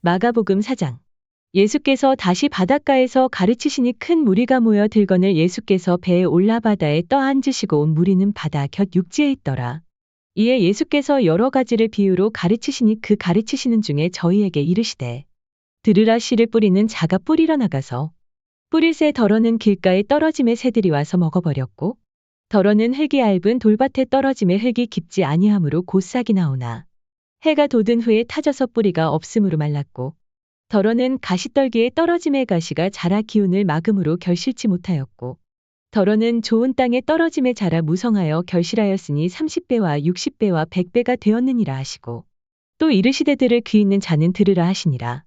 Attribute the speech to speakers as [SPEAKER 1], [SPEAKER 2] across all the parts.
[SPEAKER 1] 마가복음 4장. 예수께서 다시 바닷가에서 가르치시니 큰 무리가 모여 들거늘 예수께서 배에 올라 바다에 떠앉으시고 온 무리는 바다 곁 육지에 있더라. 이에 예수께서 여러 가지를 비유로 가르치시니 그 가르치시는 중에 저희에게 이르시되 들으라. 씨를 뿌리는 자가 뿌리러 나가서 뿌릴새 덜어는 길가에 떨어짐에 새들이 와서 먹어버렸고, 덜어는 흙이 얇은 돌밭에 떨어짐에 흙이 깊지 아니하므로 곧 싹이 나오나 해가 돋은 후에 타져서 뿌리가 없음으로 말랐고, 덜어는 가시떨기에 떨어짐에 가시가 자라 기운을 막음으로 결실치 못하였고, 덜어는 좋은 땅에 떨어짐에 자라 무성하여 결실하였으니 30배와 60배와 100배가 되었느니라 하시고, 또 이르시되 들을 귀 있는 자는 들으라 하시니라.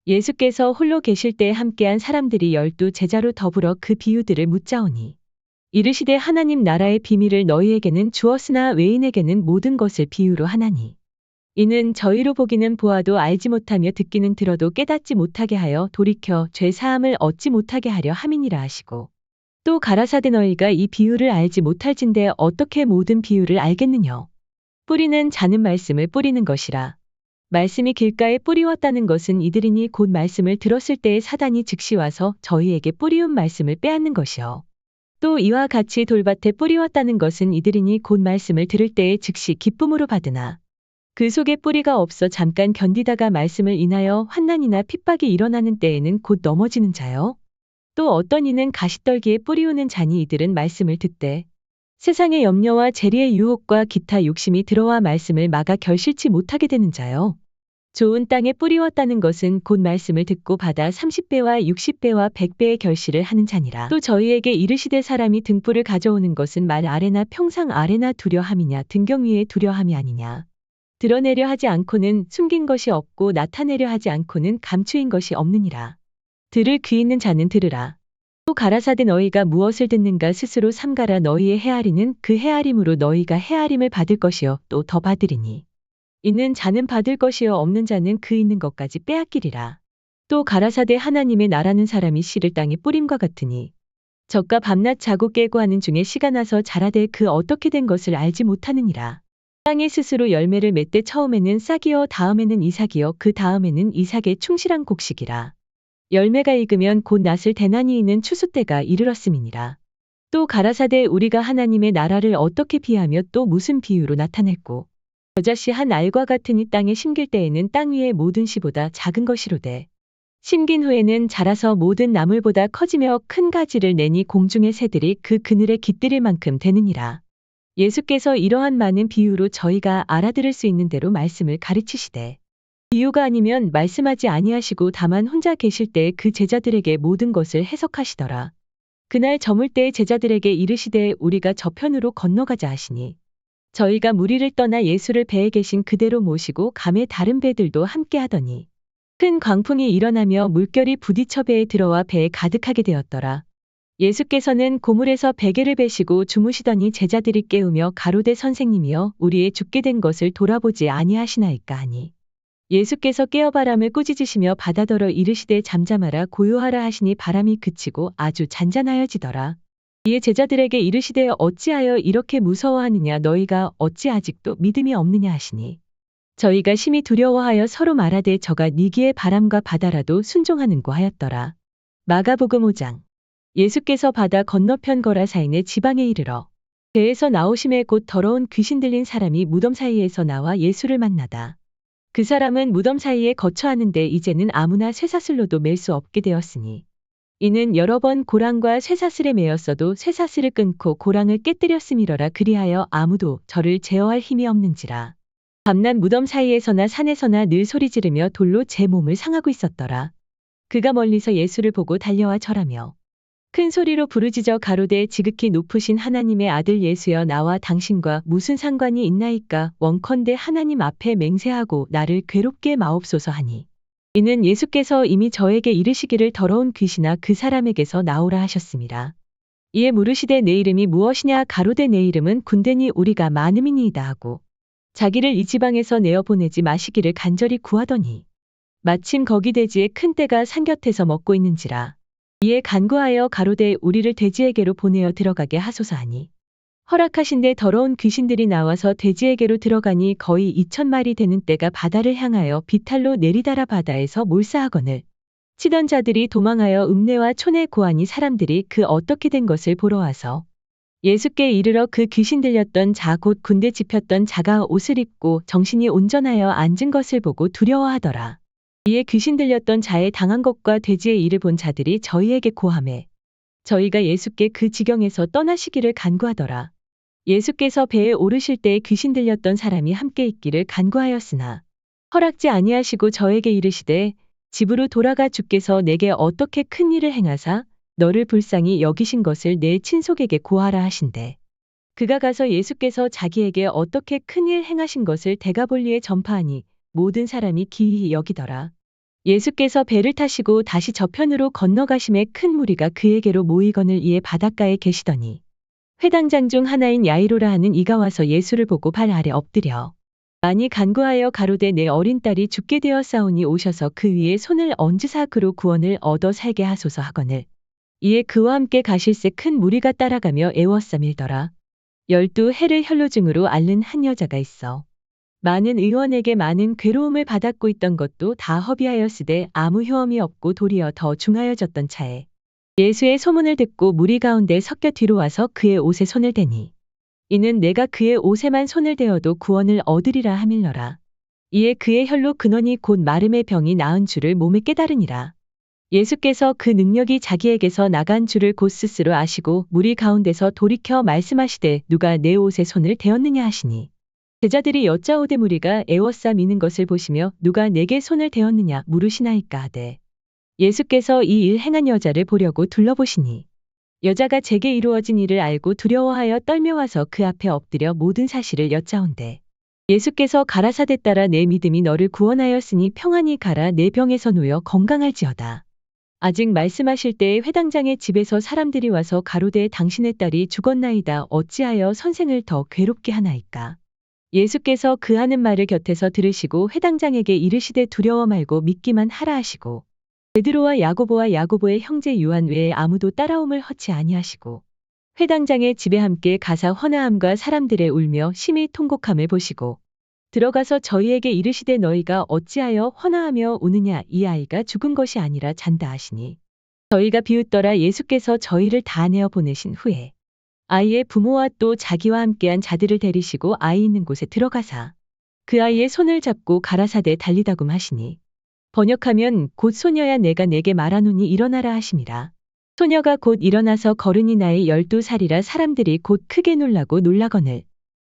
[SPEAKER 1] 예수께서 홀로 계실 때 함께한 사람들이 12 제자로 더불어 그 비유들을 묻자오니, 이르시되 하나님 나라의 비밀을 너희에게는 주었으나 외인에게는 모든 것을 비유로 하나니, 이는 저희로 보기는 보아도 알지 못하며 듣기는 들어도 깨닫지 못하게 하여 돌이켜 죄 사함을 얻지 못하게 하려 함이니라 하시고, 또 가라사대 너희가 이 비유를 알지 못할진대 어떻게 모든 비유를 알겠느냐. 뿌리는 자는 말씀을 뿌리는 것이라. 말씀이 길가에 뿌리웠다는 것은 이들이니 곧 말씀을 들었을 때에 사단이 즉시 와서 저희에게 뿌리운 말씀을 빼앗는 것이요. 또 이와 같이 돌밭에 뿌리웠다는 것은 이들이니 곧 말씀을 들을 때에 즉시 기쁨으로 받으나 그 속에 뿌리가 없어 잠깐 견디다가 말씀을 인하여 환난이나 핍박이 일어나는 때에는 곧 넘어지는 자요. 또 어떤 이는 가시떨기에 뿌리우는 자니 이들은 말씀을 듣되 세상의 염려와 재리의 유혹과 기타 욕심이 들어와 말씀을 막아 결실치 못하게 되는 자요. 좋은 땅에 뿌리웠다는 것은 곧 말씀을 듣고 받아 30배와 60배와 100배의 결실을 하는 자니라. 또 저희에게 이르시되 사람이 등불을 가져오는 것은 말 아래나 평상 아래나 두려 함이냐 등경 위에 두려 함이 아니냐. 드러내려 하지 않고는 숨긴 것이 없고 나타내려 하지 않고는 감추인 것이 없느니라. 들을 귀 있는 자는 들으라. 또 가라사대 너희가 무엇을 듣는가 스스로 삼가라. 너희의 헤아리는 그 헤아림으로 너희가 헤아림을 받을 것이요 또 더 받으리니, 있는 자는 받을 것이요 없는 자는 그 있는 것까지 빼앗기리라. 또 가라사대 하나님의 나라는 사람이 씨를 땅에 뿌림과 같으니, 적과 밤낮 자고 깨고 하는 중에 씨가 나서 자라되 그 어떻게 된 것을 알지 못하느니라. 땅에 스스로 열매를 맺되 처음에는 싹이요 다음에는 이삭이요 그 다음에는 이삭의 충실한 곡식이라. 열매가 익으면 곧 낫을 대나니 이는 추수 때가 이르렀음이니라. 또 가라사대 우리가 하나님의 나라를 어떻게 비하며 또 무슨 비유로 나타냈고, 겨자씨 한 알과 같은 이 땅에 심길 때에는 땅 위의 모든 씨보다 작은 것이로되 심긴 후에는 자라서 모든 나물보다 커지며 큰 가지를 내니 공중의 새들이 그 그늘에 깃들일 만큼 되느니라. 예수께서 이러한 많은 비유로 저희가 알아들을 수 있는 대로 말씀을 가르치시되, 비유가 아니면 말씀하지 아니하시고 다만 혼자 계실 때 그 제자들에게 모든 것을 해석하시더라. 그날 저물 때에 제자들에게 이르시되 우리가 저편으로 건너가자 하시니, 저희가 무리를 떠나 예수를 배에 계신 그대로 모시고 감에 다른 배들도 함께 하더니 큰 광풍이 일어나며 물결이 부딪혀 배에 들어와 배에 가득하게 되었더라. 예수께서는 고물에서 베개를 베시고 주무시더니 제자들이 깨우며 가로되 선생님이여 우리의 죽게 된 것을 돌아보지 아니하시나이까 하니, 예수께서 깨어 바람을 꾸짖으시며 바다더러 이르시되 잠잠하라 고요하라 하시니 바람이 그치고 아주 잔잔하여지더라. 이에 제자들에게 이르시되 어찌하여 이렇게 무서워하느냐. 너희가 어찌 아직도 믿음이 없느냐 하시니, 저희가 심히 두려워하여 서로 말하되 저가 니기의 바람과 바다라도 순종하는고 하였더라. 마가복음 5장. 예수께서 바다 건너편 거라사인의 지방에 이르러 배에서 나오심에 곧 더러운 귀신 들린 사람이 무덤 사이에서 나와 예수를 만나다. 그 사람은 무덤 사이에 거처하는데 이제는 아무나 쇠사슬로도 맬 수 없게 되었으니, 이는 여러 번 고랑과 쇠사슬에 매였어도 쇠사슬을 끊고 고랑을 깨뜨렸음이러라. 그리하여 아무도 저를 제어할 힘이 없는지라. 밤낮 무덤 사이에서나 산에서나 늘 소리 지르며 돌로 제 몸을 상하고 있었더라. 그가 멀리서 예수를 보고 달려와 절하며 큰 소리로 부르짖어 가로되 지극히 높으신 하나님의 아들 예수여 나와 당신과 무슨 상관이 있나이까. 원컨대 하나님 앞에 맹세하고 나를 괴롭게 마옵소서 하니, 이는 예수께서 이미 저에게 이르시기를 더러운 귀신아 그 사람에게서 나오라 하셨습니다. 이에 물으시되 내 이름이 무엇이냐. 가로되 내 이름은 군대니 우리가 많음이니이다 하고 자기를 이 지방에서 내어 보내지 마시기를 간절히 구하더니, 마침 거기 돼지의 큰 떼가 산 곁에서 먹고 있는지라. 이에 간구하여 가로되 우리를 돼지에게로 보내어 들어가게 하소서 하니, 허락하신데 더러운 귀신들이 나와서 돼지에게로 들어가니 거의 2,000마리 되는 떼가 바다를 향하여 비탈로 내리달아 바다에서 몰사하거늘 치던 자들이 도망하여 읍내와 촌에 고하니 사람들이 그 어떻게 된 것을 보러 와서 예수께 이르러 그 귀신 들렸던 자 곧 군대 집혔던 자가 옷을 입고 정신이 온전하여 앉은 것을 보고 두려워하더라. 이에 귀신 들렸던 자의 당한 것과 돼지의 일을 본 자들이 저희에게 고하매 저희가 예수께 그 지경에서 떠나시기를 간구하더라. 예수께서 배에 오르실 때에 귀신 들렸던 사람이 함께 있기를 간구하였으나 허락지 아니하시고 저에게 이르시되 집으로 돌아가 주께서 내게 어떻게 큰 일을 행하사 너를 불쌍히 여기신 것을 내 친속에게 고하라 하신대. 그가 가서 예수께서 자기에게 어떻게 큰 일 행하신 것을 데가볼리에 전파하니 모든 사람이 기이히 여기더라. 예수께서 배를 타시고 다시 저편으로 건너가심에 큰 무리가 그에게로 모이거늘 이에 바닷가에 계시더니 회당장 중 하나인 야이로라 하는 이가 와서 예수를 보고 발 아래 엎드려 많이 간구하여 가로되 내 어린 딸이 죽게 되었사오니 오셔서 그 위에 손을 얹으사 그로 구원을 얻어 살게 하소서 하거늘 이에 그와 함께 가실새 큰 무리가 따라가며 애워싸 밀더라. 12해를 혈루증으로 앓는 한 여자가 있어 많은 의원에게 많은 괴로움을 받았고 있던 것도 다 허비하였으되 아무 효험이 없고 도리어 더 중하여졌던 차에 예수의 소문을 듣고 무리 가운데 섞여 뒤로 와서 그의 옷에 손을 대니 이는 내가 그의 옷에만 손을 대어도 구원을 얻으리라 하밀러라. 이에 그의 혈로 근원이 곧 마름의 병이 나은 줄을 몸에 깨달으니라. 예수께서 그 능력이 자기에게서 나간 줄을 곧 스스로 아시고 무리 가운데서 돌이켜 말씀하시되 누가 내 옷에 손을 대었느냐 하시니 제자들이 여짜오되 무리가 애워싸 미는 것을 보시며 누가 내게 손을 대었느냐 물으시나이까 하되 예수께서 이 일 행한 여자를 보려고 둘러보시니 여자가 제게 이루어진 일을 알고 두려워하여 떨며 와서 그 앞에 엎드려 모든 사실을 여짜온대. 예수께서 가라사대 따라 내 믿음이 너를 구원하였으니 평안히 가라 내 병에서 놓여 건강할지어다. 아직 말씀하실 때에 회당장의 집에서 사람들이 와서 가로되 당신의 딸이 죽었나이다 어찌하여 선생을 더 괴롭게 하나이까. 예수께서 그 하는 말을 곁에서 들으시고 회당장에게 이르시되 두려워 말고 믿기만 하라 하시고 베드로와 야고보의 형제 요한 외에 아무도 따라옴을 허치 아니하시고 회당장의 집에 함께 가사 헌화함과 사람들의 울며 심히 통곡함을 보시고 들어가서 저희에게 이르시되 너희가 어찌하여 헌화하며 우느냐 이 아이가 죽은 것이 아니라 잔다 하시니 저희가 비웃더라. 예수께서 저희를 다 내어 보내신 후에 아이의 부모와 또 자기와 함께한 자들을 데리시고 아이 있는 곳에 들어가사 그 아이의 손을 잡고 가라사대 달리다금 하시니 번역하면 곧 소녀야 내가 내게 말하노니 일어나라 하심이라. 소녀가 곧 일어나서 걸으니 나이 12살이라 사람들이 곧 크게 놀라고 놀라거늘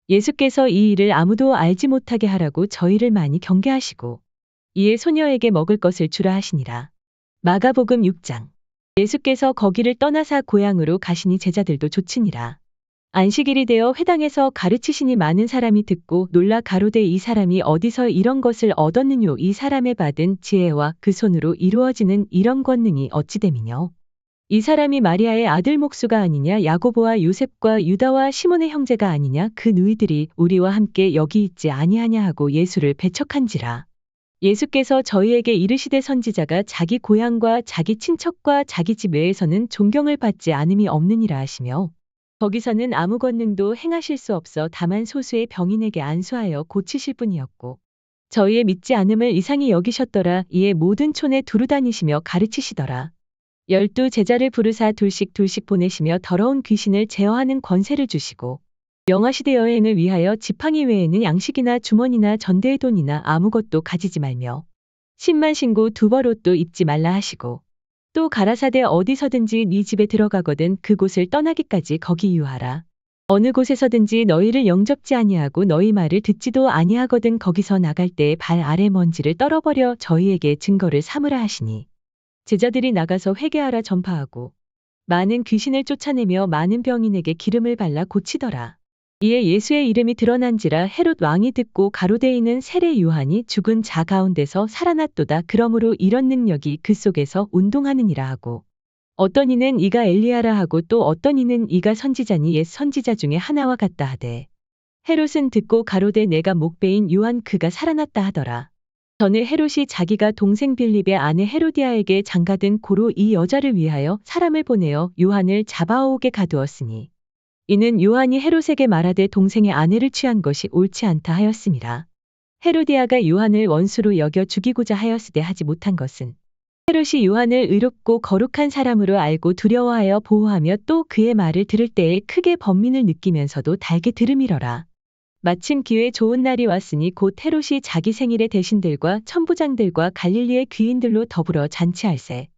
[SPEAKER 1] 예수께서 이 일을 아무도 알지 못하게 하라고 저희를 많이 경계하시고 이에 소녀에게 먹을 것을 주라 하시니라. 마가복음 6장. 예수께서 거기를 떠나사 고향으로 가시니 제자들도 좇으니라. 안식일이 되어 회당에서 가르치시니 많은 사람이 듣고 놀라 가로되 이 사람이 어디서 이런 것을 얻었느뇨 이 사람의 받은 지혜와 그 손으로 이루어지는 이런 권능이 어찌 됨이뇨. 이 사람이 마리아의 아들 목수가 아니냐 야고보와 요셉과 유다와 시몬의 형제가 아니냐 그 누이들이 우리와 함께 여기 있지 아니하냐 하고 예수를 배척한지라. 예수께서 저희에게 이르시되 선지자가 자기 고향과 자기 친척과 자기 집 외에서는 존경을 받지 않음이 없느니라 하시며 거기서는 아무 권능도 행하실 수 없어 다만 소수의 병인에게 안수하여 고치실 뿐이었고 저희의 믿지 않음을 이상히 여기셨더라. 이에 모든 촌에 두루 다니시며 가르치시더라. 12 제자를 부르사 둘씩 보내시며 더러운 귀신을 제어하는 권세를 주시고 명하시되 여행을 위하여 지팡이 외에는 양식이나 주머니나 전대의 돈이나 아무것도 가지지 말며 신만 신고 두벌옷도 입지 말라 하시고 또 가라사대 어디서든지 네 집에 들어가거든 그곳을 떠나기까지 거기 유하라. 어느 곳에서든지 너희를 영접지 아니하고 너희 말을 듣지도 아니하거든 거기서 나갈 때에 발 아래 먼지를 떨어버려 저희에게 증거를 삼으라 하시니 제자들이 나가서 회개하라 전파하고 많은 귀신을 쫓아내며 많은 병인에게 기름을 발라 고치더라. 이에 예수의 이름이 드러난지라 헤롯 왕이 듣고 가로되 이는 세례 요한이 죽은 자 가운데서 살아났도다. 그러므로 이런 능력이 그 속에서 운동하느니라 하고 어떤 이는 이가 엘리야라 하고 또 어떤 이는 이가 선지자니 옛 선지자 중에 하나와 같다 하되 헤롯은 듣고 가로되 내가 목배인 요한 그가 살아났다 하더라. 전에 헤롯이 자기가 동생 빌립의 아내 헤로디아에게 장가든 고로 이 여자를 위하여 사람을 보내어 요한을 잡아오게 가두었으니 이는 요한이 헤롯에게 말하되 동생의 아내를 취한 것이 옳지 않다 하였음이라. 헤로디아가 요한을 원수로 여겨 죽이고자 하였으되 하지 못한 것은 헤롯이 요한을 의롭고 거룩한 사람으로 알고 두려워하여 보호하며 또 그의 말을 들을 때에 크게 번민을 느끼면서도 달게 들음이러라. 마침 기회 좋은 날이 왔으니 곧 헤롯이 자기 생일에 대신들과 천부장들과 갈릴리의 귀인들로 더불어 잔치할세.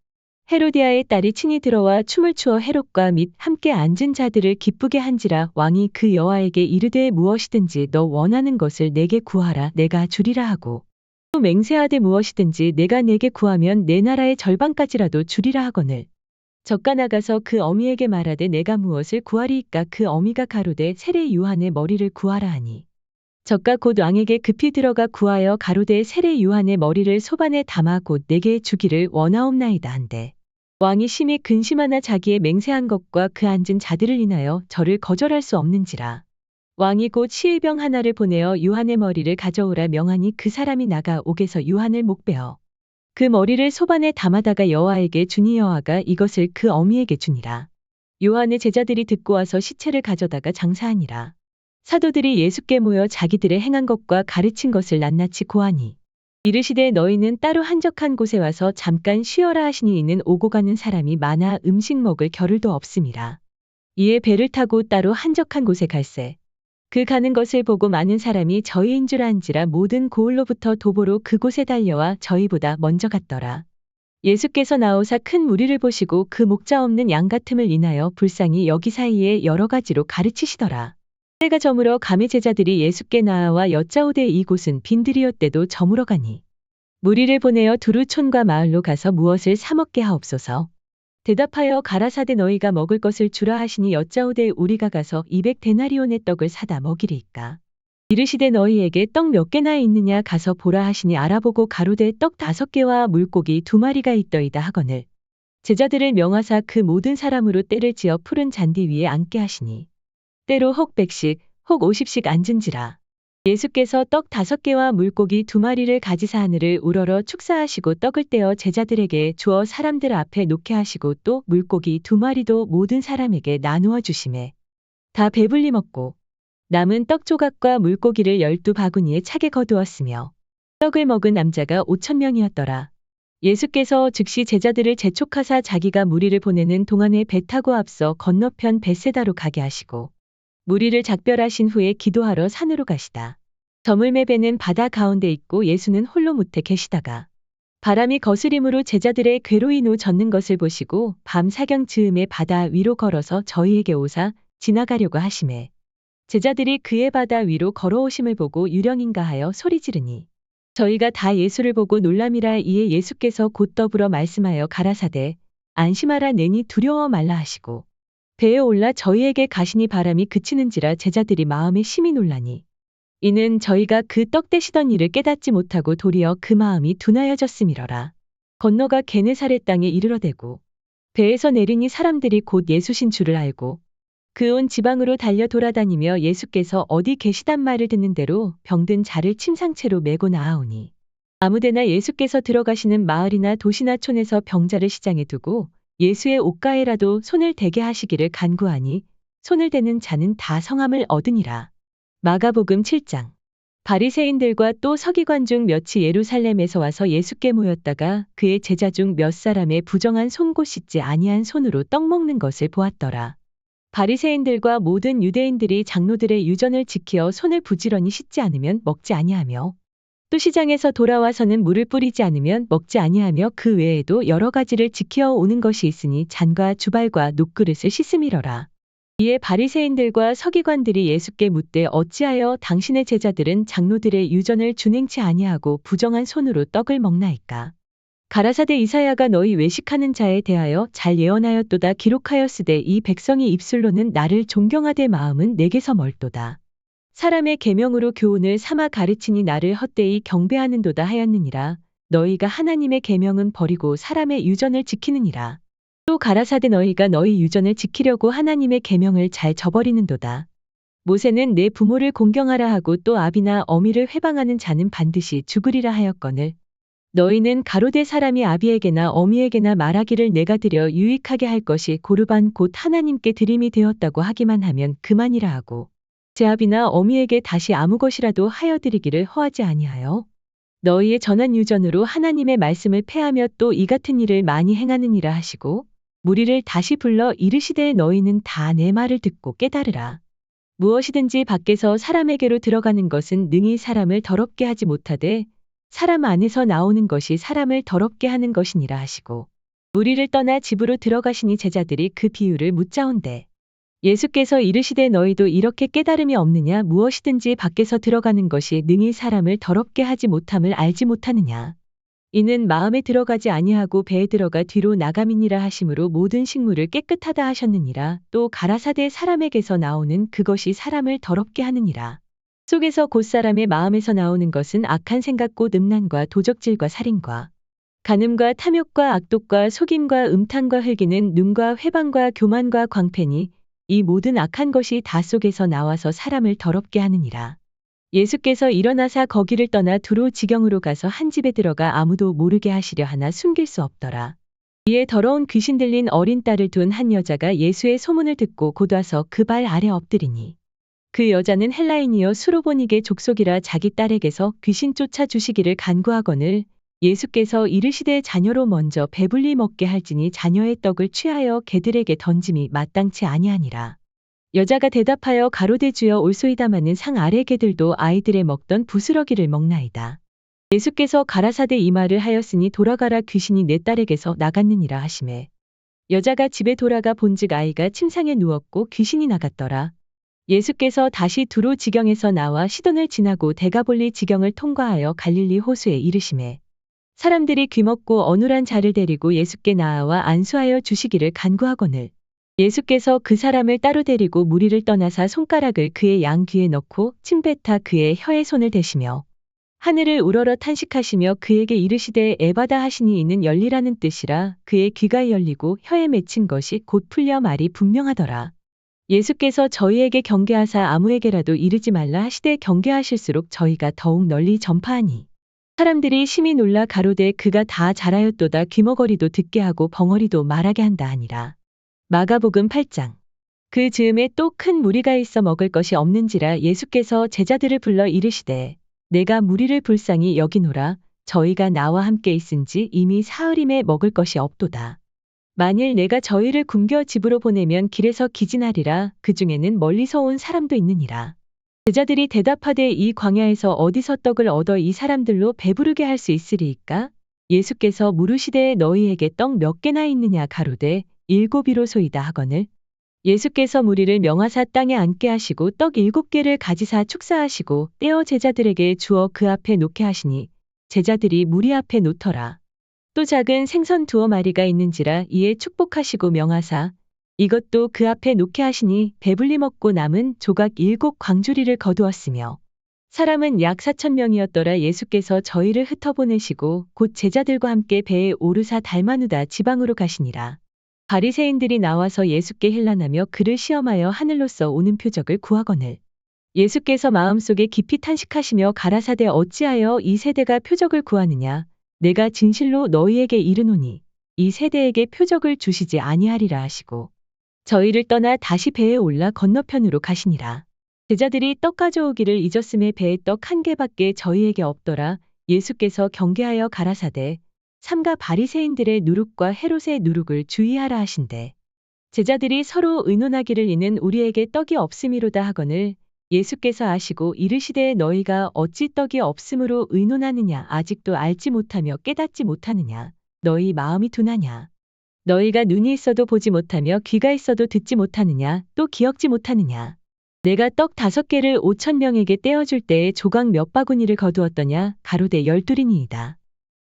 [SPEAKER 1] 헤로디아의 딸이 친히 들어와 춤을 추어 헤롯과 및 함께 앉은 자들을 기쁘게 한지라. 왕이 그 여아에게 이르되 무엇이든지 너 원하는 것을 내게 구하라 내가 주리라 하고 또 맹세하되 무엇이든지 내가 내게 구하면 내 나라의 절반까지라도 주리라 하거늘. 젓가 나가서 그 어미에게 말하되 내가 무엇을 구하리이까. 그 어미가 가로되 세례 요한의 머리를 구하라 하니 젓가 곧 왕에게 급히 들어가 구하여 가로되 세례 요한의 머리를 소반에 담아 곧 내게 주기를 원하옵나이다 한데 왕이 심히 근심하나 자기의 맹세한 것과 그 앉은 자들을 인하여 저를 거절할 수 없는지라. 왕이 곧 시의병 하나를 보내어 요한의 머리를 가져오라 명하니 그 사람이 나가 옥에서 요한을 목베어 그 머리를 소반에 담아다가 여호와에게 주니 여호와가 이것을 그 어미에게 주니라. 요한의 제자들이 듣고 와서 시체를 가져다가 장사하니라. 사도들이 예수께 모여 자기들의 행한 것과 가르친 것을 낱낱이 고하니 이르시되 너희는 따로 한적한 곳에 와서 잠깐 쉬어라 하시니 이는 오고 가는 사람이 많아 음식 먹을 겨를도 없음이라. 이에 배를 타고 따로 한적한 곳에 갈새 그 가는 것을 보고 많은 사람이 저희인 줄 안지라. 모든 고을로부터 도보로 그곳에 달려와 저희보다 먼저 갔더라. 예수께서 나오사 큰 무리를 보시고 그 목자 없는 양 같음을 인하여 불쌍히 여기 사이에 여러 가지로 가르치시더라. 때가 저물어 감의 제자들이 예수께 나아와 여짜오되 이곳은 빈들이었대도 저물어 가니 무리를 보내어 두루 촌과 마을로 가서 무엇을 사 먹게 하옵소서. 대답하여 가라사대 너희가 먹을 것을 주라 하시니 여짜오되 우리가 가서 200데나리온의 떡을 사다 먹이리이까. 이르시되 너희에게 떡 몇 개나 있느냐 가서 보라 하시니 알아보고 가로되 떡 5개와 물고기 2마리가 있더이다 하거늘. 제자들을 명하사 그 모든 사람으로 때를 지어 푸른 잔디 위에 앉게 하시니 때로 혹 100씩 혹 50씩 앉은지라. 예수께서 떡 5개와 물고기 2마리를 가지사 하늘을 우러러 축사하시고 떡을 떼어 제자들에게 주어 사람들 앞에 놓게 하시고 또 물고기 2마리도 모든 사람에게 나누어 주시매 다 배불리 먹고 남은 떡 조각과 물고기를 12바구니에 차게 거두었으며 떡을 먹은 남자가 5,000명이었더라. 예수께서 즉시 제자들을 재촉하사 자기가 무리를 보내는 동안에 배 타고 앞서 건너편 벳세다로 가게 하시고 무리를 작별하신 후에 기도하러 산으로 가시다. 저물매 배는 바다 가운데 있고 예수는 홀로 무태 계시다가 바람이 거스림으로 제자들의 괴로이 노 젓는 것을 보시고 밤 사경 즈음에 바다 위로 걸어서 저희에게 오사 지나가려고 하시매 제자들이 그의 바다 위로 걸어오심을 보고 유령인가 하여 소리 지르니 저희가 다 예수를 보고 놀람이라. 이에 예수께서 곧 더불어 말씀하여 가라사대 안심하라 내니 두려워 말라 하시고 배에 올라 저희에게 가시니 바람이 그치는지라. 제자들이 마음에 심히 놀라니 이는 저희가 그 떡 떼시던 일을 깨닫지 못하고 도리어 그 마음이 둔하여졌음이러라. 건너가 게네사렛 땅에 이르러대고 배에서 내리니 사람들이 곧 예수신 줄을 알고 그 온 지방으로 달려 돌아다니며 예수께서 어디 계시단 말을 듣는 대로 병든 자를 침상채로 메고 나아오니 아무데나 예수께서 들어가시는 마을이나 도시나 촌에서 병자를 시장에 두고 예수의 옷가에라도 손을 대게 하시기를 간구하니 손을 대는 자는 다 성함을 얻으니라. 마가복음 7장. 바리새인들과 또 서기관 중 몇이 예루살렘에서 와서 예수께 모였다가 그의 제자 중 몇 사람의 부정한 손 곧 씻지 아니한 손으로 떡 먹는 것을 보았더라. 바리새인들과 모든 유대인들이 장로들의 유전을 지키어 손을 부지런히 씻지 않으면 먹지 아니하며 또 시장에서 돌아와서는 물을 뿌리지 않으면 먹지 아니하며 그 외에도 여러 가지를 지키어 오는 것이 있으니 잔과 주발과 녹그릇을 씻음이러라. 이에 바리새인들과 서기관들이 예수께 묻되 어찌하여 당신의 제자들은 장로들의 유전을 준행치 아니하고 부정한 손으로 떡을 먹나이까. 가라사대 이사야가 너희 외식하는 자에 대하여 잘 예언하였도다. 기록하였으되 이 백성이 입술로는 나를 존경하되 마음은 내게서 멀도다. 사람의 계명으로 교훈을 삼아 가르치니 나를 헛되이 경배하는도다 하였느니라. 너희가 하나님의 계명은 버리고 사람의 유전을 지키느니라. 또 가라사대 너희가 너희 유전을 지키려고 하나님의 계명을 잘 저버리는도다. 모세는 내 부모를 공경하라 하고 또 아비나 어미를 회방하는 자는 반드시 죽으리라 하였거늘 너희는 가로되 사람이 아비에게나 어미에게나 말하기를 내가 드려 유익하게 할 것이 고르반 곧 하나님께 드림이 되었다고 하기만 하면 그만이라 하고 제 아비나 어미에게 다시 아무 것이라도 하여 드리기를 허하지 아니하여 너희의 전한 유전으로 하나님의 말씀을 폐하며 또 이 같은 일을 많이 행하느니라 하시고 무리를 다시 불러 이르시되 너희는 다 내 말을 듣고 깨달으라. 무엇이든지 밖에서 사람에게로 들어가는 것은 능히 사람을 더럽게 하지 못하되 사람 안에서 나오는 것이 사람을 더럽게 하는 것이니라 하시고 무리를 떠나 집으로 들어가시니 제자들이 그 비유를 묻자온대 예수께서 이르시되 너희도 이렇게 깨달음이 없느냐 무엇이든지 밖에서 들어가는 것이 능히 사람을 더럽게 하지 못함을 알지 못하느냐 이는 마음에 들어가지 아니하고 배에 들어가 뒤로 나감이니라 하심으로 모든 식물을 깨끗하다 하셨느니라 또 가라사대 사람에게서 나오는 그것이 사람을 더럽게 하느니라 속에서 곧 사람의 마음에서 나오는 것은 악한 생각 곧 음란과 도적질과 살인과 간음과 탐욕과 악독과 속임과 음탕과 흘기는 눈과 회방과 교만과 광패니 이 모든 악한 것이 다 속에서 나와서 사람을 더럽게 하느니라. 예수께서 일어나사 거기를 떠나 두로 지경으로 가서 한 집에 들어가 아무도 모르게 하시려 하나 숨길 수 없더라. 이에 더러운 귀신 들린 어린 딸을 둔 한 여자가 예수의 소문을 듣고 곧 와서 그 발 아래 엎드리니 그 여자는 헬라인이여 수로보니게 족속이라 자기 딸에게서 귀신 쫓아 주시기를 간구하거늘 예수께서 이르시되 자녀로 먼저 배불리 먹게 할지니 자녀의 떡을 취하여 개들에게 던짐이 마땅치 아니하니라. 여자가 대답하여 가로되 주여 올소이다마는 상 아래 개들도 아이들의 먹던 부스러기를 먹나이다. 예수께서 가라사대 이 말을 하였으니 돌아가라 귀신이 내 딸에게서 나갔느니라 하시매 여자가 집에 돌아가 본즉 아이가 침상에 누웠고 귀신이 나갔더라. 예수께서 다시 두로 지경에서 나와 시돈을 지나고 데가볼리 지경을 통과하여 갈릴리 호수에 이르시매 사람들이 귀먹고 어눌한 자를 데리고 예수께 나아와 안수하여 주시기를 간구하거늘 예수께서 그 사람을 따로 데리고 무리를 떠나사 손가락을 그의 양 귀에 넣고 침뱉아 그의 혀에 손을 대시며 하늘을 우러러 탄식하시며 그에게 이르시되 에바다 하시니 이는 열리라는 뜻이라 그의 귀가 열리고 혀에 맺힌 것이 곧 풀려 말이 분명하더라. 예수께서 저희에게 경계하사 아무에게라도 이르지 말라 하시되 경계하실수록 저희가 더욱 널리 전파하니 사람들이 심히 놀라 가로되 그가 다 잘하였도다 귀머거리도 듣게 하고 벙어리도 말하게 한다 하니라. 마가복음 8장 그 즈음에 또 큰 무리가 있어 먹을 것이 없는지라 예수께서 제자들을 불러 이르시되 내가 무리를 불쌍히 여기노라 저희가 나와 함께 있은지 이미 사흘임에 먹을 것이 없도다. 만일 내가 저희를 굶겨 집으로 보내면 길에서 기진하리라 그 중에는 멀리서 온 사람도 있느니라. 제자들이 대답하되 이 광야에서 어디서 떡을 얻어 이 사람들로 배부르게 할 수 있으리이까? 예수께서 물으시되 너희에게 떡 몇 개나 있느냐 가로되 7이로소이다 하거늘 예수께서 무리를 명하사 땅에 앉게 하시고 떡 7개를 가지사 축사하시고 떼어 제자들에게 주어 그 앞에 놓게 하시니 제자들이 무리 앞에 놓더라. 또 작은 생선 2마리가 있는지라 이에 축복하시고 명하사 이것도 그 앞에 놓게 하시니 배불리 먹고 남은 조각 7광주리를 거두었으며 사람은 약 4,000명이었더라. 예수께서 저희를 흩어보내시고 곧 제자들과 함께 배에 오르사 달마누다 지방으로 가시니라. 바리새인들이 나와서 예수께 힐난하며 그를 시험하여 하늘로서 오는 표적을 구하거늘 예수께서 마음속에 깊이 탄식하시며 가라사대 어찌하여 이 세대가 표적을 구하느냐 내가 진실로 너희에게 이르노니 이 세대에게 표적을 주시지 아니하리라 하시고 저희를 떠나 다시 배에 올라 건너편으로 가시니라. 제자들이 떡 가져오기를 잊었음에 배에 떡 1개밖에 저희에게 없더라. 예수께서 경계하여 가라사대 삼가 바리새인들의 누룩과 헤롯의 누룩을 주의하라 하신대. 제자들이 서로 의논하기를 이는 우리에게 떡이 없음이로다 하거늘 예수께서 아시고 이르시되 너희가 어찌 떡이 없음으로 의논하느냐 아직도 알지 못하며 깨닫지 못하느냐 너희 마음이 둔하냐 너희가 눈이 있어도 보지 못하며 귀가 있어도 듣지 못하느냐 또 기억지 못하느냐 내가 떡 5개를 5,000명에게 떼어줄 때에 조각 몇 바구니를 거두었더냐 가로되 12이니이다.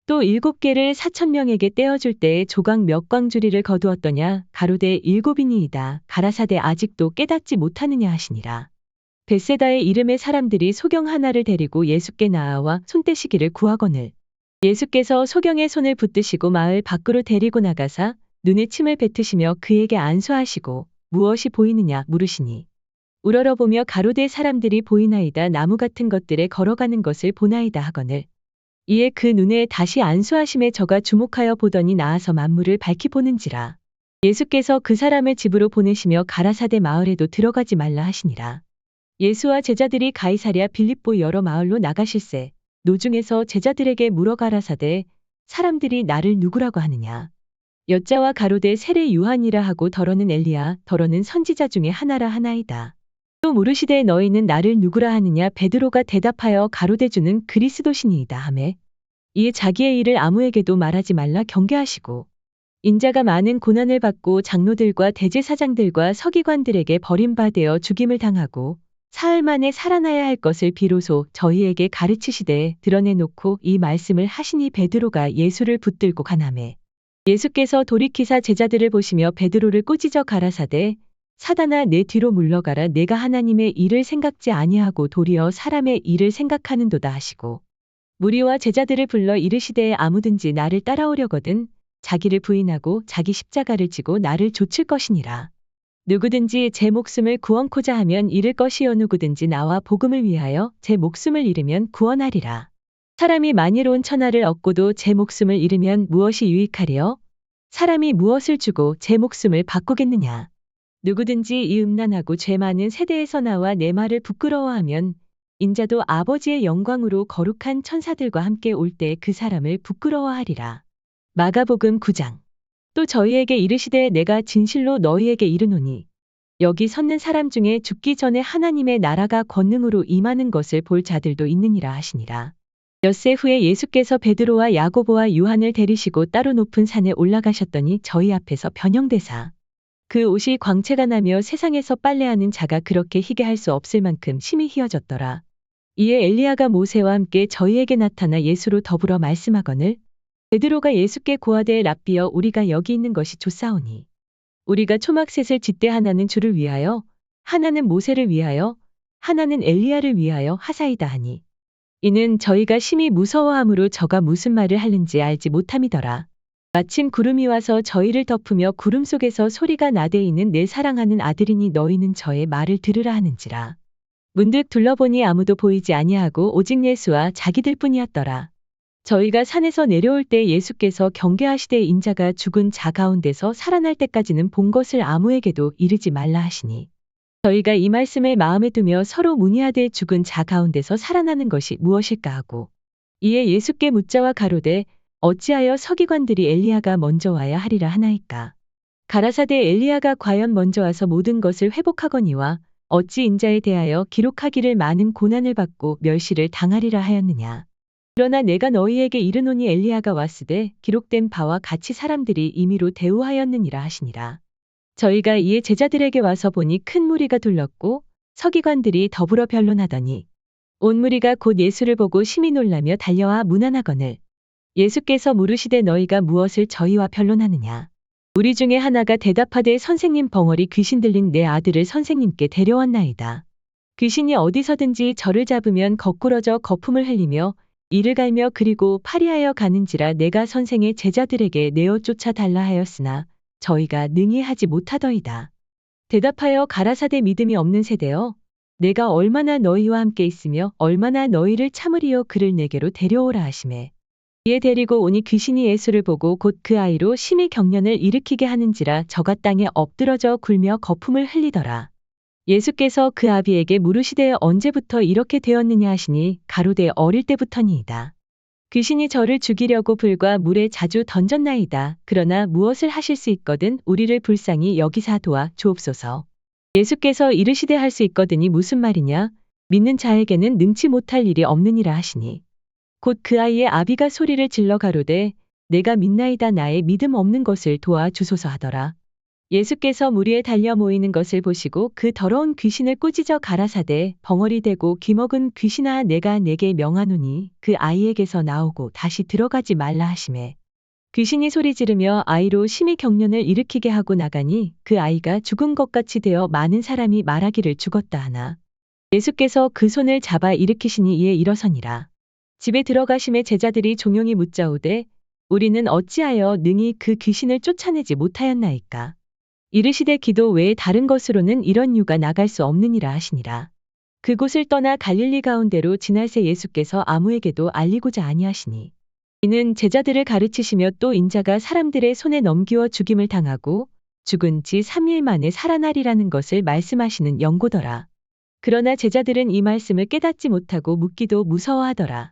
[SPEAKER 1] 또 7개를 4,000명에게 떼어줄 때에 조각 몇 광주리를 거두었더냐 가로되 7이니이다. 가라사대 아직도 깨닫지 못하느냐 하시니라. 벳세다의 이름의 사람들이 소경 하나를 데리고 예수께 나아와 손 떼시기를 구하거늘 예수께서 소경의 손을 붙드시고 마을 밖으로 데리고 나가사 눈에 침을 뱉으시며 그에게 안수하시고 무엇이 보이느냐 물으시니 우러러보며 가로되 사람들이 보이나이다 나무 같은 것들에 걸어가는 것을 보나이다 하거늘 이에 그 눈에 다시 안수하심에 저가 주목하여 보더니 나아서 만물을 밝히 보는지라. 예수께서 그 사람을 집으로 보내시며 가라사대 마을에도 들어가지 말라 하시니라. 예수와 제자들이 가이사랴 빌립보 여러 마을로 나가실새 노중에서 제자들에게 물어 가라사대 사람들이 나를 누구라고 하느냐. 여자와 가로되 세례 요한이라 하고 더러는 엘리야 더러는 선지자 중에 하나라 하나이다. 또 물으시되 너희는 나를 누구라 하느냐. 베드로가 대답하여 가로되 주는 그리스도시니이다 하매 이에 자기의 일을 아무에게도 말하지 말라 경계하시고 인자가 많은 고난을 받고 장로들과 대제사장들과 서기관들에게 버림받아 죽임을 당하고 사흘 만에 살아나야 할 것을 비로소 저희에게 가르치시되 드러내놓고 이 말씀을 하시니 베드로가 예수를 붙들고 가나매 예수께서 돌이키사 제자들을 보시며 베드로를 꾸짖어 가라사대 사단아 내 뒤로 물러가라. 내가 하나님의 일을 생각지 아니하고 도리어 사람의 일을 생각하는도다 하시고 무리와 제자들을 불러 이르시되 아무든지 나를 따라오려거든 자기를 부인하고 자기 십자가를 지고 나를 좇을 것이니라. 누구든지 제 목숨을 구원코자 하면 잃을 것이요 누구든지 나와 복음을 위하여 제 목숨을 잃으면 구원하리라. 사람이 만이로운 천하를 얻고도 제 목숨을 잃으면 무엇이 유익하리요? 사람이 무엇을 주고 제 목숨을 바꾸겠느냐? 누구든지 이 음란하고 죄 많은 세대에서 나와 내 말을 부끄러워하면 인자도 아버지의 영광으로 거룩한 천사들과 함께 올 때 그 사람을 부끄러워하리라. 마가복음 9장. 또 저희에게 이르시되 내가 진실로 너희에게 이르노니 여기 섰는 사람 중에 죽기 전에 하나님의 나라가 권능으로 임하는 것을 볼 자들도 있느니라 하시니라. 엿새 후에 예수께서 베드로와 야고보와 요한을 데리시고 따로 높은 산에 올라가셨더니 저희 앞에서 변형되사 그 옷이 광채가 나며 세상에서 빨래하는 자가 그렇게 희게 할 수 없을 만큼 심히 희어졌더라. 이에 엘리야가 모세와 함께 저희에게 나타나 예수로 더불어 말씀하거늘 베드로가 예수께 고하되 랍비여 우리가 여기 있는 것이 좋사오니 우리가 초막셋을 짓되 하나는 주를 위하여 하나는 모세를 위하여 하나는 엘리야를 위하여 하사이다 하니 이는 저희가 심히 무서워함으로 저가 무슨 말을 하는지 알지 못함이더라. 마침 구름이 와서 저희를 덮으며 구름 속에서 소리가 나되 이는 내 사랑하는 아들이니 너희는 저의 말을 들으라 하는지라. 문득 둘러보니 아무도 보이지 아니하고 오직 예수와 자기들 뿐이었더라. 저희가 산에서 내려올 때 예수께서 경계하시되 인자가 죽은 자 가운데서 살아날 때까지는 본 것을 아무에게도 이르지 말라 하시니 저희가 이 말씀을 마음에 두며 서로 문의하되 죽은 자 가운데서 살아나는 것이 무엇일까 하고 이에 예수께 묻자와 가로되 어찌하여 서기관들이 엘리야가 먼저 와야 하리라 하나이까. 가라사대 엘리야가 과연 먼저 와서 모든 것을 회복하거니와 어찌 인자에 대하여 기록하기를 많은 고난을 받고 멸시를 당하리라 하였느냐. 그러나 내가 너희에게 이르노니 엘리야가 왔으되 기록된 바와 같이 사람들이 임의로 대우하였느니라 하시니라. 저희가 이에 제자들에게 와서 보니 큰 무리가 둘렀고 서기관들이 더불어 변론하더니 온 무리가 곧 예수를 보고 심히 놀라며 달려와 문안하거늘 예수께서 물으시되 너희가 무엇을 저희와 변론하느냐. 우리 중에 하나가 대답하되 선생님 벙어리 귀신 들린 내 아들을 선생님께 데려왔나이다. 귀신이 어디서든지 저를 잡으면 거꾸러져 거품을 흘리며 이를 갈며 그리고 파리하여 가는지라 내가 선생의 제자들에게 내어 쫓아 달라 하였으나 저희가 능히 하지 못하더이다. 대답하여 가라사대 믿음이 없는 세대여 내가 얼마나 너희와 함께 있으며 얼마나 너희를 참으리요 그를 내게로 데려오라 하시매 이에 데리고 오니 귀신이 예수를 보고 곧 그 아이로 심히 경련을 일으키게 하는지라 저가 땅에 엎드러져 굴며 거품을 흘리더라. 예수께서 그 아비에게 물으시되 언제부터 이렇게 되었느냐 하시니 가로되 어릴 때부터니이다. 귀신이 저를 죽이려고 불과 물에 자주 던졌나이다. 그러나 무엇을 하실 수 있거든 우리를 불쌍히 여기사 도와 주옵소서. 예수께서 이르시되 할 수 있거든이 무슨 말이냐. 믿는 자에게는 능치 못할 일이 없느니라 하시니 곧 그 아이의 아비가 소리를 질러 가로되 내가 믿나이다 나의 믿음 없는 것을 도와 주소서 하더라. 예수께서 무리에 달려 모이는 것을 보시고 그 더러운 귀신을 꾸짖어 가라사대 벙어리 되고 귀먹은 귀신아 내가 내게 명하노니 그 아이에게서 나오고 다시 들어가지 말라 하시매 귀신이 소리 지르며 아이로 심히 경련을 일으키게 하고 나가니 그 아이가 죽은 것 같이 되어 많은 사람이 말하기를 죽었다 하나 예수께서 그 손을 잡아 일으키시니 이에 일어서니라. 집에 들어가심에 제자들이 종용이 묻자오되 우리는 어찌하여 능히 그 귀신을 쫓아내지 못하였나이까. 이르시되 기도 외에 다른 것으로는 이런 유가 나갈 수 없느니라 하시니라. 그곳을 떠나 갈릴리 가운데로 지날새 예수께서 아무에게도 알리고자 아니하시니 이는 제자들을 가르치시며 또 인자가 사람들의 손에 넘기워 죽임을 당하고 죽은 지 3일 만에 살아나리라는 것을 말씀하시는 연고더라. 그러나 제자들은 이 말씀을 깨닫지 못하고 묻기도 무서워하더라.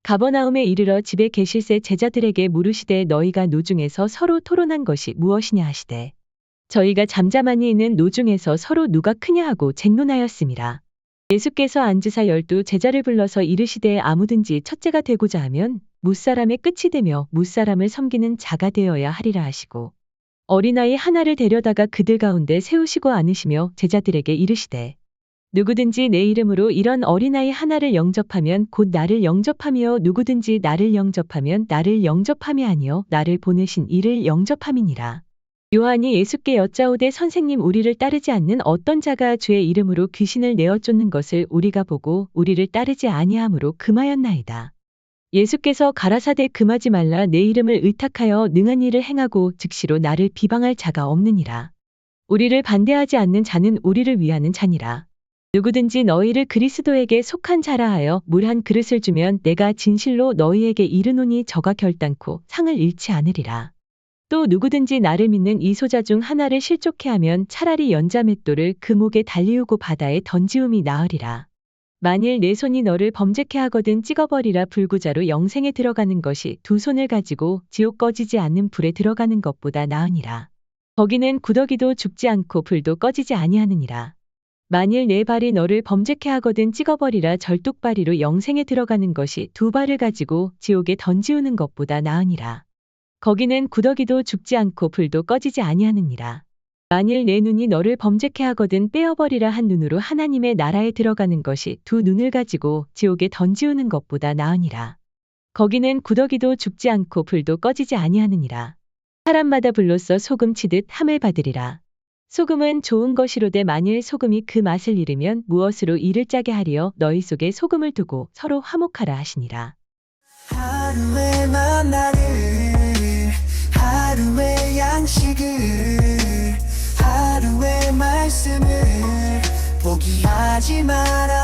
[SPEAKER 1] 가버나움에 이르러 집에 계실새 제자들에게 물으시되 너희가 노중에서 서로 토론한 것이 무엇이냐 하시되 저희가 잠잠하니 있는 노중에서 서로 누가 크냐 하고 쟁론하였음이라. 예수께서 앉으사 12 제자를 불러서 이르시되 아무든지 첫째가 되고자 하면 무사람의 끝이 되며 무사람을 섬기는 자가 되어야 하리라 하시고 어린아이 하나를 데려다가 그들 가운데 세우시고 앉으시며 제자들에게 이르시되 누구든지 내 이름으로 이런 어린아이 하나를 영접하면 곧 나를 영접하며 누구든지 나를 영접하면 나를 영접함이 아니요 나를 보내신 이를 영접함이니라. 요한이 예수께 여짜오되 선생님 우리를 따르지 않는 어떤 자가 주의 이름으로 귀신을 내어 쫓는 것을 우리가 보고 우리를 따르지 아니하므로 금하였나이다. 예수께서 가라사대 금하지 말라 내 이름을 의탁하여 능한 일을 행하고 즉시로 나를 비방할 자가 없느니라. 우리를 반대하지 않는 자는 우리를 위하는 자니라. 누구든지 너희를 그리스도에게 속한 자라 하여 물 한 그릇을 주면 내가 진실로 너희에게 이르노니 저가 결단코 상을 잃지 않으리라. 또 누구든지 나를 믿는 이 소자 중 하나를 실족해 하면 차라리 연자 맷돌을 그 목에 달리우고 바다에 던지움이 나으리라. 만일 내 손이 너를 범죄케 하거든 찍어버리라. 불구자로 영생에 들어가는 것이 두 손을 가지고 지옥 꺼지지 않는 불에 들어가는 것보다 나으니라. 거기는 구더기도 죽지 않고 불도 꺼지지 아니하느니라. 만일 내 발이 너를 범죄케 하거든 찍어버리라. 절뚝발이로 영생에 들어가는 것이 두 발을 가지고 지옥에 던지우는 것보다 나으니라. 거기는 구더기도 죽지 않고 불도 꺼지지 아니하느니라. 만일 내 눈이 너를 범죄케 하거든 빼어버리라. 한 눈으로 하나님의 나라에 들어가는 것이 두 눈을 가지고 지옥에 던지우는 것보다 나으니라. 거기는 구더기도 죽지 않고 불도 꺼지지 아니하느니라. 사람마다 불로써 소금 치듯 함을 받으리라. 소금은 좋은 것이로되 만일 소금이 그 맛을 잃으면 무엇으로 이를 짜게 하리요. 너희 속에 소금을 두고 서로 화목하라 하시니라.
[SPEAKER 2] 하루의 만나를 하루의 양식을 하루의 말씀을 포기하지 마라.